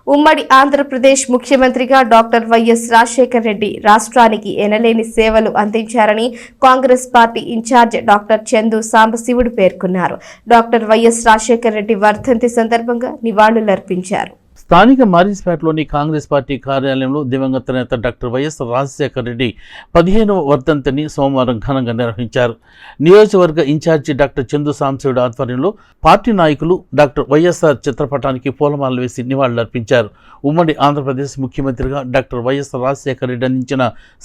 ఉమ్మడి ఆంధ్రప్రదేశ్ ముఖ్యమంత్రిగా doctor YS Rajasekhar Reddy రాష్ట్రానికి ఎనలేని సేవలు అందించారని Congress party in-charge doctor Chandu Sambasivudu పేర్కొన్నారు. డాక్టర్ వైఎస్ రాజశేఖర్ రెడ్డి వర్ధంతి సందర్భంగా నివాళులర్పించారు. స్థానిక మారిస్పేటలోని కాంగ్రెస్ పార్టీ కార్యాలయంలో దివంగత నేత డాక్టర్ వైఎస్ రాజశేఖర రెడ్డి 15వ వర్ధంతిని సోమవారం ఘనంగా నిర్వహించారు. నియోజకవర్గ ఇన్ఛార్జి డాక్టర్ చందు సాంబశివుడు ఆధ్వర్యంలో పార్టీ నాయకులు డాక్టర్ వైఎస్ఆర్ చిత్రపటానికి పూలమాలలు వేసి నివాళులర్పించారు. ఉమ్మడి ఆంధ్రప్రదేశ్ ముఖ్యమంత్రిగా డాక్టర్ వైఎస్ రాజశేఖర రెడ్డి అందించిన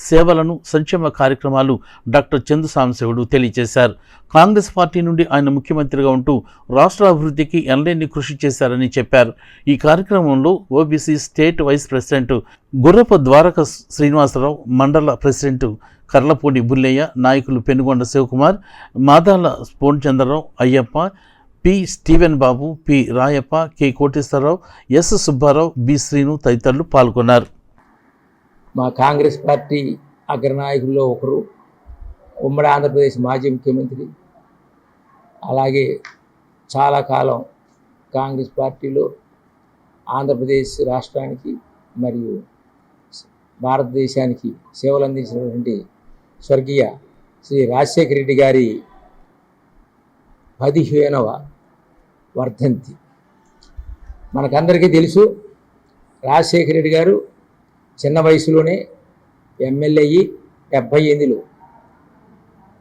సేవలను, సంక్షేమ కార్యక్రమాలు డాక్టర్ చందు సాంబశివుడు తెలియజేశారు. కాంగ్రెస్ పార్టీ నుండి ఆయన ముఖ్యమంత్రిగా ఉంటూ రాష్ట్ర అభివృద్ధికి ఎనలేని కృషి చేశారని చెప్పారు. ఈ కార్యక్రమంలో ఓబీసీ స్టేట్ వైస్ ప్రెసిడెంట్ గుర్రపు ద్వారక శ్రీనివాసరావు, మండల ప్రెసిడెంట్ కర్లపూడి బుల్లయ్య, నాయకులు Penugonda Sivakumar, Madala Purnachandrarao, Ayyappa, P Steven Babu, P Rayappa, K Koteswararao, S Subbarao, B Srinu తదితరులు పాల్గొన్నారు. మా కాంగ్రెస్ పార్టీ అగ్రనాయకుల్లో ఒకరు, ఉమ్మడి ఆంధ్రప్రదేశ్ మాజీ ముఖ్యమంత్రి, అలాగే చాలా కాలం కాంగ్రెస్ పార్టీలో ఆంధ్రప్రదేశ్ రాష్ట్రానికి మరియు భారతదేశానికి సేవలు అందించినటువంటి స్వర్గీయ శ్రీ రాజశేఖర రెడ్డి గారి 15వ వర్ధంతి. మనకందరికీ తెలుసు, రాజశేఖర రెడ్డి గారు చిన్న వయసులోనే ఎమ్మెల్యే అయ్యి 78లో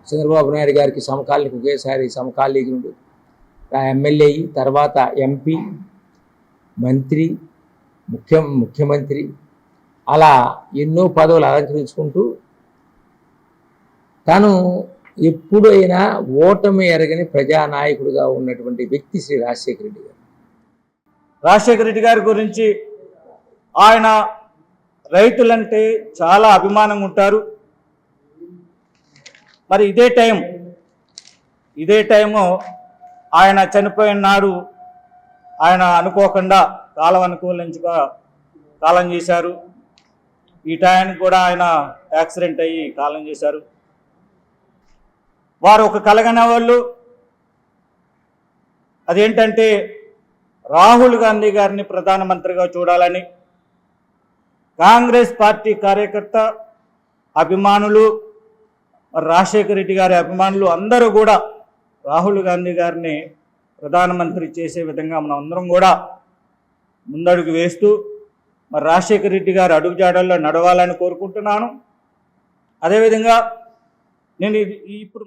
చంద్రబాబు నాయుడు గారికి సమకాలీన ఒకేసారి సమకాలీనుడు ఎమ్మెల్యే అయ్యి తర్వాత ఎంపీ, మంత్రి, ముఖ్యమంత్రి, అలా ఎన్నో పదవులు అలంకరించుకుంటూ తను ఎప్పుడైనా ఓటమి ఎరగని ప్రజానాయకుడిగా ఉన్నటువంటి వ్యక్తి శ్రీ రాజశేఖర రెడ్డి గారు. రాజశేఖర రెడ్డి గారి గురించి ఆయన రైతులంటే చాలా అభిమానంగా ఉంటారు. మరి ఇదే టైము ఆయన చనిపోయిన నాడు ఆయన అనుకోకుండా కాలం అనుకూలించుగా కాలం చేశారు. ఈ టైంకి కూడా ఆయన యాక్సిడెంట్ అయ్యి కాలం చేశారు. వారు ఒక కలగనే వాళ్ళు అదేంటంటే రాహుల్ గాంధీ గారిని ప్రధానమంత్రిగా చూడాలని. కాంగ్రెస్ పార్టీ కార్యకర్త అభిమానులు, రాజశేఖర రెడ్డి గారి అభిమానులు అందరూ కూడా రాహుల్ గాంధీ గారిని ప్రధానమంత్రి చేసే విధంగా మనం అందరం కూడా ముందడుగు వేస్తూ మరి రాజశేఖర రెడ్డి గారు అడుగుజాడల్లో నడవాలని కోరుకుంటున్నాను. అదేవిధంగా నేను ఇప్పుడు